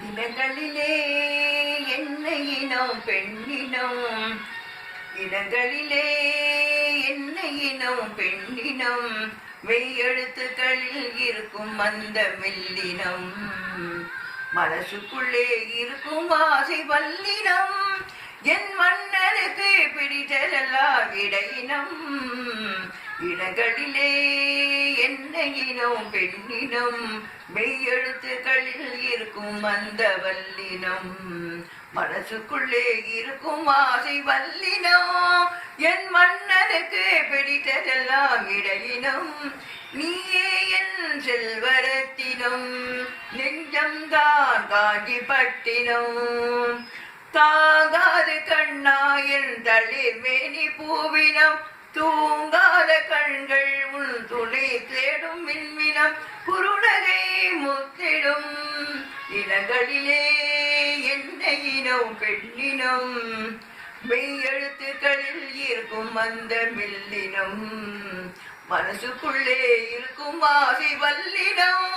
இனங்களிலே என்ன இனம் பெண்ணினம், இனங்களிலே என்ன இனம் பெண்ணினம், மெய்யெழுத்துக்களில் இருக்கும் அந்த மெல்லினம், மனசுக்குள்ளே இருக்கும் ஆசை வல்லினம், என் மன்னனுக்கு பிடித்ததெல்லாம் இடையினம், இனங்களிலே என்ன இனம் பெண்ணினம், மெய்யெழுத்துக்களில் இருக்கும் அந்த வல்லினம், மனசுக்குள்ளே இருக்கும் ஆசை வல்லினம், என் மன்னனுக்கு பிடித்ததெல்லாம் இடையினம், நீயே என் செல்வரத்தினம், நெஞ்சம்தான் காஞ்சிப்பட்டினம், தாங்காது கண்ணா என் தளிர் மேனி பூவினம், தூங்காத கண்கள் உன் துணை தேடும் மின்மினம், குருநகை முத்திடும், இனங்களிலே என்ன இனம் பெண்ணினம், மெய்யெழுத்துக்களில் இருக்கும் அந்த மெல்லினம், மனசுக்குள்ளே இருக்கும் ஆசை வல்லினம்,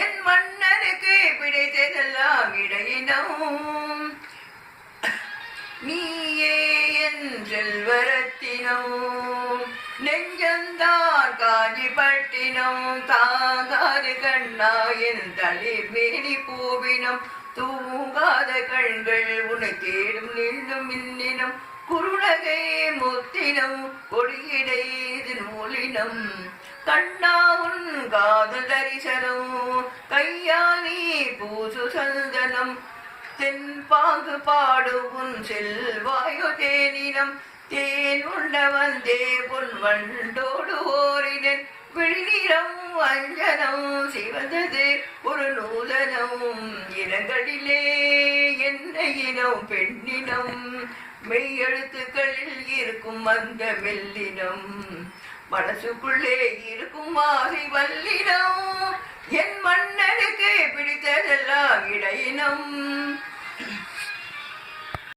என் மன்னனுக்கு பிடித்ததெல்லாம் இடையினம், நீயே என் செல்வரத்தினம், நெஞ்சந்தான் காஞ்சிப்பட்டினம், தாங்காது கண்ணா என் தளிர் மேனி பூவினம், தூங்காத கண்கள் உன்னை தேடும் நின்னும் மின்னினம், குருநகை முத்தினம், கொடியிடை நூலினம், கண்ணா உன் காதல் தரிசனம், கையாலி பூசு சந்தனம், தென்பாங்கு பாடுவும் செல்வாயு தேனினம், தேன் உண்ட வந்தே பொன் வண்டோடு ஓரினன், விழிநிறம் அஞ்சனம் சிவந்தது ஒரு நூதனம், இனங்களிலே என்ன இனம் பெண்ணினம், மெய்யெழுத்துக்களில் இருக்கும் அந்த மெல்லினம், மனசுக்குள்ளே இருக்கும் ஆசை வல்லினம், என் மன்னனுக்கு பிடித்ததெல்லாம் இடையினம்.